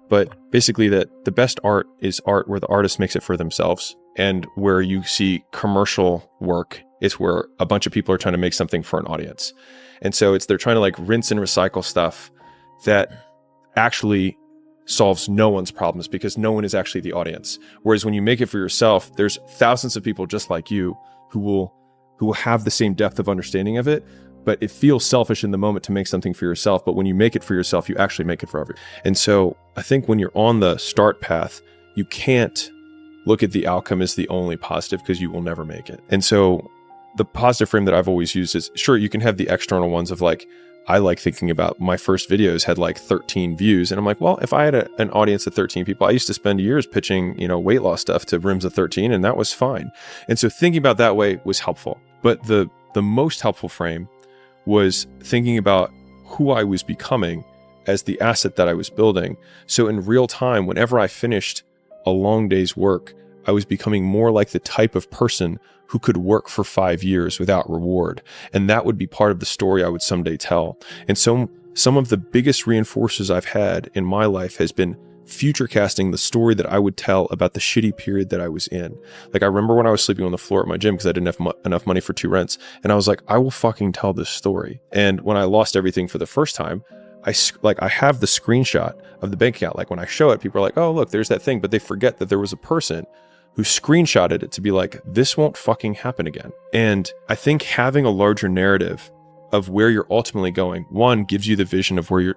But basically that the best art is art where the artist makes it for themselves, and where you see commercial work is where a bunch of people are trying to make something for an audience. And so they're trying to like rinse and recycle stuff that actually solves no one's problems because no one is actually the audience. Whereas when you make it for yourself, there's thousands of people just like you who will have the same depth of understanding of it, but it feels selfish in the moment to make something for yourself. But when you make it for yourself, you actually make it for everyone. And so I think when you're on the start path, you can't look at the outcome as the only positive because you will never make it. And so the positive frame that I've always used is, sure, you can have the external ones of like, I like thinking about my first videos had like 13 views. And I'm like, well, if I had an audience of 13 people, I used to spend years pitching, weight loss stuff to rooms of 13, and that was fine. And so thinking about that way was helpful. But the most helpful frame was thinking about who I was becoming as the asset that I was building. So in real time, whenever I finished a long day's work, I was becoming more like the type of person who could work for 5 years without reward. And that would be part of the story I would someday tell. And so some of the biggest reinforcers I've had in my life has been future casting the story that I would tell about the shitty period that I was in. Like I remember when I was sleeping on the floor at my gym because I didn't have enough money for 2 rents. And I was like, I will fucking tell this story. And when I lost everything for the first time, I have the screenshot of the bank account. Like when I show it, people are like, oh, look, there's that thing. But they forget that there was a person who screenshotted it to be like, this won't fucking happen again. And I think having a larger narrative of where you're ultimately going, one, gives you the vision of where you're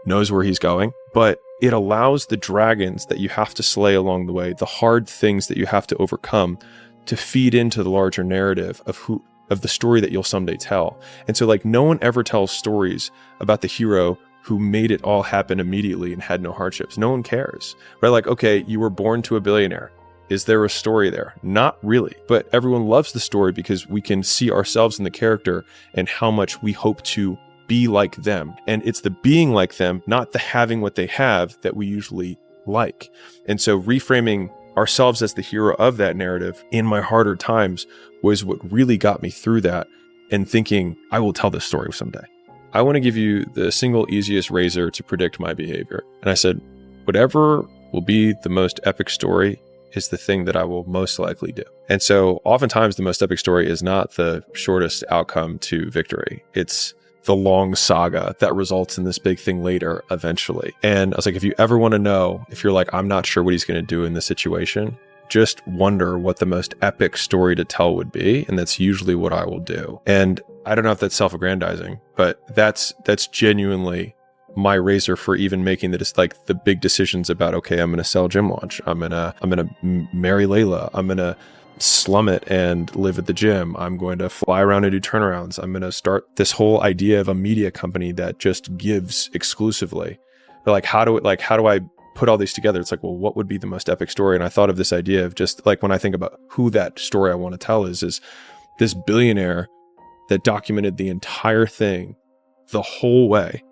knows where he's going, but it allows the dragons that you have to slay along the way, the hard things that you have to overcome, to feed into the larger narrative of the story that you'll someday tell. And so like no one ever tells stories about the hero who made it all happen immediately and had no hardships. No one cares, right? Like, okay, you were born to a billionaire. Is there a story there? Not really, but everyone loves the story because we can see ourselves in the character and how much we hope to be like them. And it's the being like them, not the having what they have, that we usually like. And so reframing ourselves as the hero of that narrative in my harder times was what really got me through that, and thinking, I will tell this story someday. I want to give you the single easiest razor to predict my behavior. And I said, whatever will be the most epic story is the thing that I will most likely do. And so oftentimes the most epic story is not the shortest outcome to victory. It's the long saga that results in this big thing later eventually. And I was like, if you ever want to know, if you're like, I'm not sure what he's going to do in this situation, just wonder what the most epic story to tell would be. And that's usually what I will do. And I don't know if that's self-aggrandizing, but that's genuinely my razor for even making the big decisions about, okay, I'm going to sell Gym Launch. I'm going to marry Layla. I'm going to slum it and live at the gym. I'm going to fly around and do turnarounds. I'm going to start this whole idea of a media company that just gives exclusively. But like, how do I put all these together? It's like, well, what would be the most epic story? And I thought of this idea of just like, when I think about who that story I want to tell is this billionaire that documented the entire thing the whole way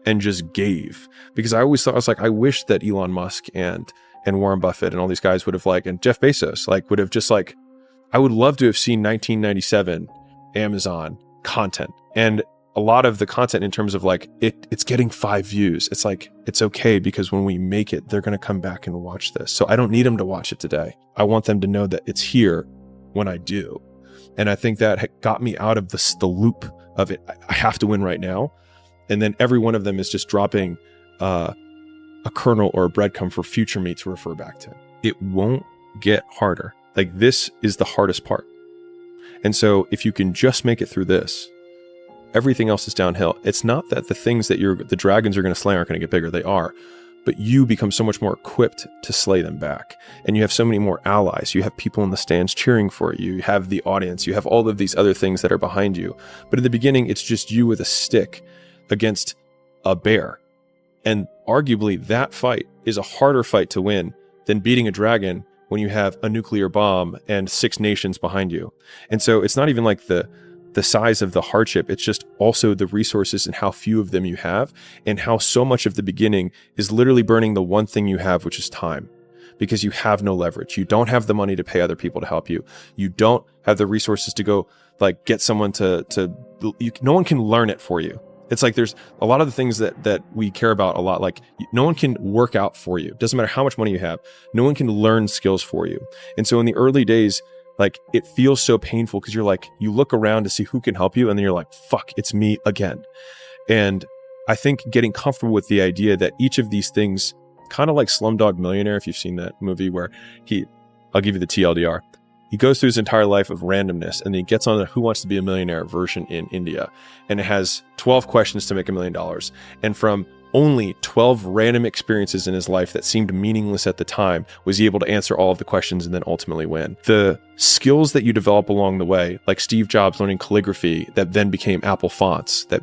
and just gave. Because I always thought, I was like, I wish that Elon Musk and Warren Buffett and all these guys would have and Jeff Bezos would have just I would love to have seen 1997 Amazon content. And a lot of the content in terms of it's getting 5 views. It's it's okay because when we make it, they're going to come back and watch this. So I don't need them to watch it today. I want them to know that it's here when I do. And I think that got me out of the loop of it. I have to win right now. And then every one of them is just dropping a kernel or a breadcrumb for future me to refer back to. It won't get harder. This is the hardest part. And so if you can just make it through this, everything else is downhill. It's not that the things that the dragons are going to slay aren't going to get bigger. They are. But you become so much more equipped to slay them back. And you have so many more allies. You have people in the stands cheering for you. You have the audience. You have all of these other things that are behind you. But at the beginning, it's just you with a stick against a bear. And arguably that fight is a harder fight to win than beating a dragon when you have a nuclear bomb and 6 nations behind you. And so it's not even the size of the hardship. It's just also the resources and how few of them you have, and how so much of the beginning is literally burning the one thing you have, which is time, because you have no leverage. You don't have the money to pay other people to help you. You don't have the resources to go get someone no one can learn it for you. It's like there's a lot of the things that we care about a lot. Like no one can work out for you. Doesn't matter how much money you have. No one can learn skills for you. And so in the early days, like it feels so painful because you're like, you look around to see who can help you. And then you're like, fuck, it's me again. And I think getting comfortable with the idea that each of these things, kind of like Slumdog Millionaire, if you've seen that movie where I'll give you the TLDR. He goes through his entire life of randomness, and then he gets on the Who Wants to Be a Millionaire version in India. And it has 12 questions to make $1 million. And from only 12 random experiences in his life that seemed meaningless at the time, was he able to answer all of the questions and then ultimately win. The skills that you develop along the way, like Steve Jobs learning calligraphy that then became Apple fonts that,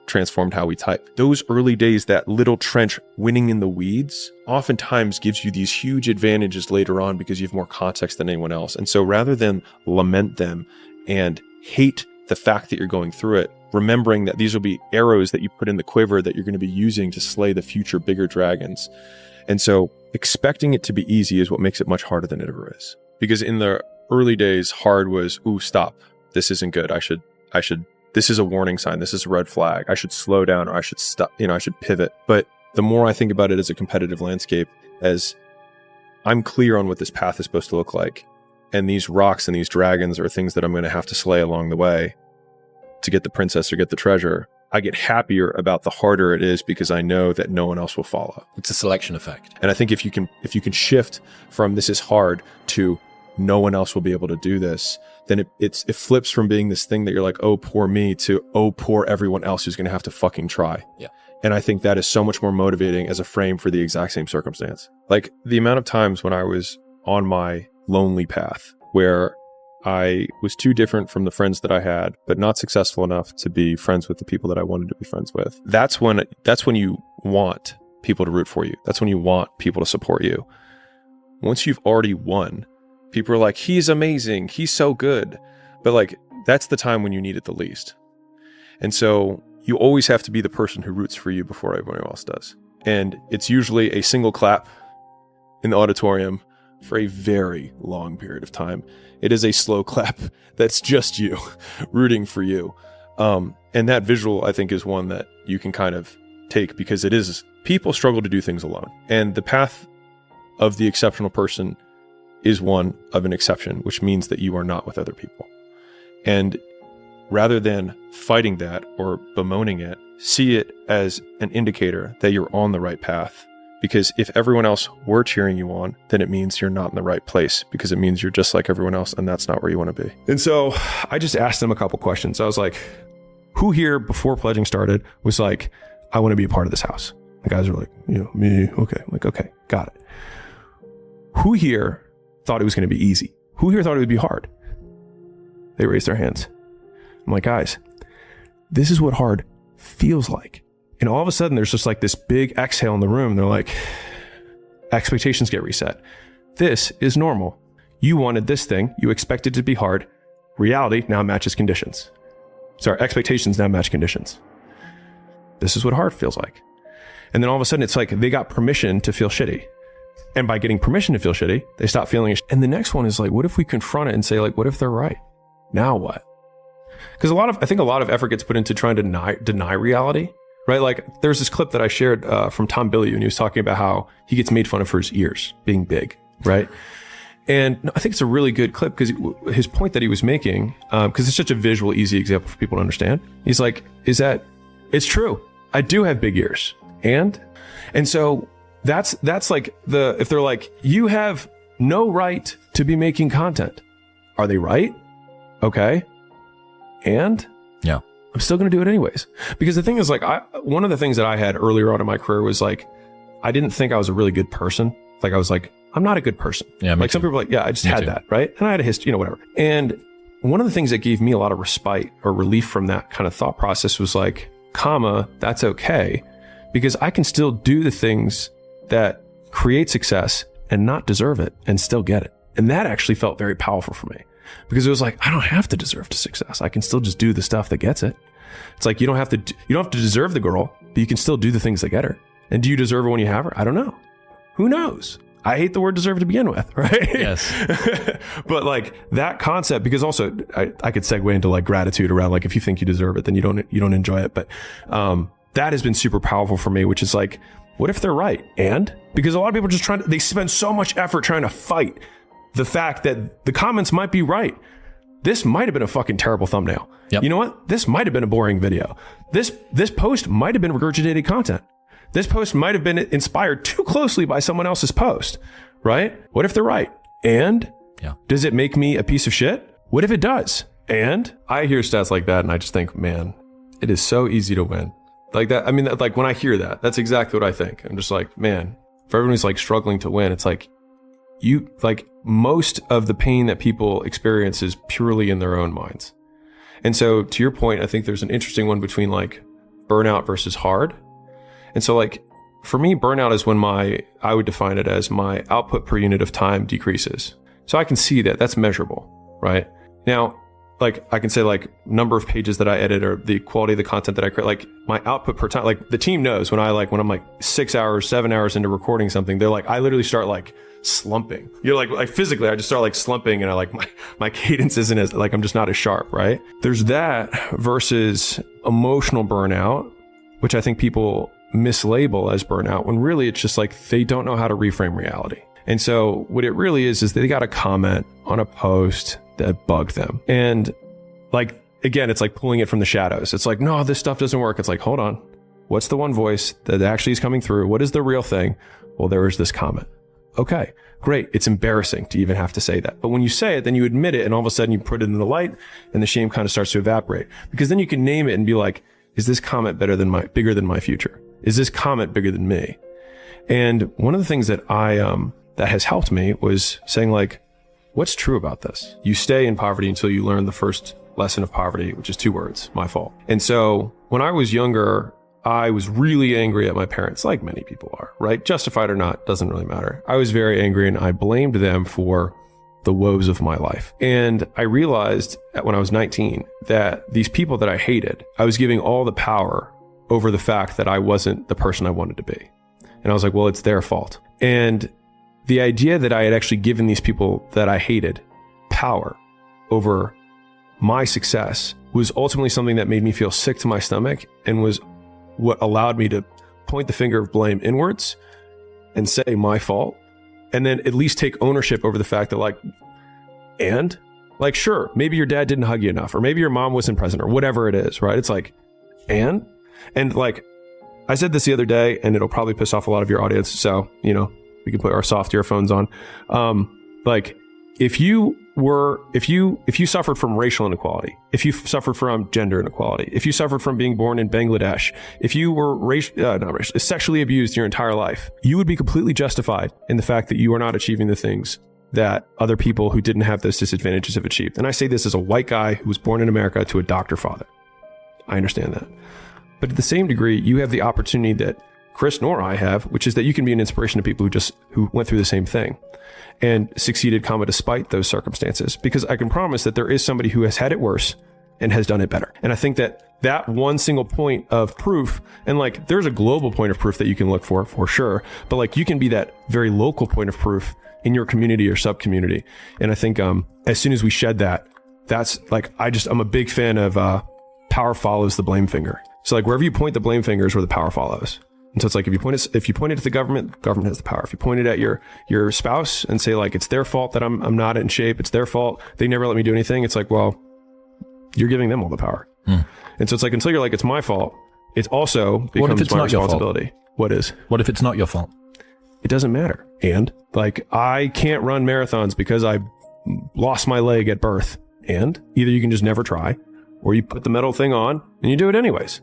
transformed how we type. Those early days, that little trench winning in the weeds, oftentimes gives you these huge advantages later on because you have more context than anyone else. And so rather than lament them and hate the fact that you're going through it, remembering that these will be arrows that you put in the quiver that you're going to be using to slay the future bigger dragons. And so expecting it to be easy is what makes it much harder than it ever is. Because in the early days, hard was, ooh, stop. This isn't good. I should, this is a warning sign. This is a red flag. I should slow down, or I should stop, I should pivot. But the more I think about it as a competitive landscape, as I'm clear on what this path is supposed to look like, and these rocks and these dragons are things that I'm going to have to slay along the way to get the princess or get the treasure, I get happier about the harder it is because I know that no one else will follow. It's a selection effect. And I think if you can shift from this is hard to no one else will be able to do this, then it flips from being this thing that you're like, oh, poor me, to oh, poor everyone else who's going to have to fucking try. Yeah. And I think that is so much more motivating as a frame for the exact same circumstance. Like the amount of times when I was on my lonely path where I was too different from the friends that I had, but not successful enough to be friends with the people that I wanted to be friends with. That's when you want people to root for you. That's when you want people to support you. Once you've already won, people are like, he's amazing, he's so good. But like, that's the time when you need it the least. And so you always have to be the person who roots for you before everyone else does. And it's usually a single clap in the auditorium for a very long period of time. It is a slow clap that's just you rooting for you. And that visual, I think, is one that you can kind of take because it is, people struggle to do things alone. And the path of the exceptional person is one of an exception, which means that you are not with other people. And rather than fighting that or bemoaning it, see it as an indicator that you're on the right path. Because if everyone else were cheering you on, then it means you're not in the right place, because it means you're just like everyone else, and that's not where you want to be. And so I just asked them a couple questions. I was like, who here before pledging started was like, I want to be a part of this house? The guys were like, me. Okay. I'm like, okay, got it. Who here thought it was going to be easy? Who here thought it would be hard? They raised their hands. I'm like, guys, this is what hard feels like. And all of a sudden, there's just like this big exhale in the room. They're like, expectations get reset. This is normal. You wanted this thing. You expected it to be hard. Reality now matches conditions. Sorry, expectations now match conditions. This is what hard feels like. And then all of a sudden, it's like they got permission to feel shitty. And by getting permission to feel shitty, they stop feeling it. And the next one is like, what if we confront it and say, like, what if they're right? Now what? Because I think a lot of effort gets put into trying to deny reality. Right? Like there's this clip that I shared from Tom Bilyeu, and he was talking about how he gets made fun of for his ears being big. Right. And I think it's a really good clip because his point that he was making, because it's such a visual, easy example for people to understand. He's like, is that it's true. I do have big ears. And so that's like if they're like, you have no right to be making content. Are they right? Okay. And yeah. I'm still going to do it anyways. Because the thing is, like, one of the things that I had earlier on in my career was like, I didn't think I was a really good person. Like, I was like, I'm not a good person. Yeah, like some people are like, yeah, I just had that, right? And I had a history, whatever. And one of the things that gave me a lot of respite or relief from that kind of thought process was like, that's okay. Because I can still do the things that create success and not deserve it and still get it. And that actually felt very powerful for me. Because it was like, I don't have to deserve the success. I can still just do the stuff that gets it. It's like, you don't have to deserve the girl, but you can still do the things that get her. And do you deserve her when you have her? I don't know. Who knows? I hate the word deserve to begin with, right? Yes. But like that concept, because also I could segue into like gratitude around like, if you think you deserve it, then you don't enjoy it. But that has been super powerful for me, which is like, what if they're right? And because a lot of people are just they spend so much effort trying to fight the fact that the comments might be right. This might have been a fucking terrible thumbnail. Yep. You know what? This might have been a boring video. This post might have been regurgitated content. This post might have been inspired too closely by someone else's post, right? What if they're right? And does it make me a piece of shit? What if it does? And I hear stats like that and I just think, man, it is so easy to win. Like that. I mean, like when I hear that, that's exactly what I think. I'm just like, man, for everyone who's like struggling to win, it's like most of the pain that people experience is purely in their own minds. And so to your point, I think there's an interesting one between like burnout versus hard. And so like for me, burnout is when I would define it as my output per unit of time decreases. So I can see that that's measurable, right? Now, like I can say like number of pages that I edit or the quality of the content that I create, like my output per time, like the team knows when I'm like 6 hours, 7 hours into recording something, they're like, I literally start like slumping. You're like physically, I just start like slumping and I like my cadence isn't as like, I'm just not as sharp, right? There's that versus emotional burnout, which I think people mislabel as burnout when really it's just like they don't know how to reframe reality. And so what it really is they got a comment on a post that bugged them. And like, again, it's like pulling it from the shadows. It's like, no, this stuff doesn't work. It's like, hold on. What's the one voice that actually is coming through? What is the real thing? Well, there was this comment. Okay, great. It's embarrassing to even have to say that. But when you say it, then you admit it and all of a sudden you put it in the light and the shame kind of starts to evaporate, because then you can name it and be like, is this comment bigger than my future? Is this comment bigger than me? And one of the things that that has helped me was saying like, what's true about this? You stay in poverty until you learn the first lesson of poverty, which is 2 words, my fault. And so when I was younger, I was really angry at my parents, like many people are, right? Justified or not, doesn't really matter. I was very angry and I blamed them for the woes of my life. And I realized when I was 19 that these people that I hated, I was giving all the power over the fact that I wasn't the person I wanted to be. And I was like, well, it's their fault. And the idea that I had actually given these people that I hated power over my success was ultimately something that made me feel sick to my stomach and was what allowed me to point the finger of blame inwards and say my fault. And then at least take ownership over the fact that sure, maybe your dad didn't hug you enough, or maybe your mom wasn't present, or whatever it is, right? It's like, and like, I said this the other day, and it'll probably piss off a lot of your audience. So, we can put our soft earphones on. Like if you suffered from racial inequality, if you suffered from gender inequality, if you suffered from being born in Bangladesh, if you were sexually abused your entire life, you would be completely justified in the fact that you are not achieving the things that other people who didn't have those disadvantages have achieved. And I say this as a white guy who was born in America to a doctor father. I understand that. But to the same degree, you have the opportunity that Chris nor I have, which is that you can be an inspiration to people who went through the same thing and succeeded, despite those circumstances. Because I can promise that there is somebody who has had it worse and has done it better. And I think that one single point of proof, and like there's a global point of proof that you can look for sure, but like you can be that very local point of proof in your community or sub-community. And I think as soon as we shed that, that's like, I'm a big fan of power follows the blame finger. So like wherever you point the blame finger is where the power follows. And so it's like, if you point it at the government has the power. If you point it at your spouse and say like, it's their fault that I'm not in shape, it's their fault, they never let me do anything. It's like, well, you're giving them all the power. And so it's like, until you're like, it's my fault, it also becomes my responsibility. What is? What if it's not your fault? It doesn't matter. And like, I can't run marathons because I lost my leg at birth. And either you can just never try, or you put the metal thing on and you do it anyways.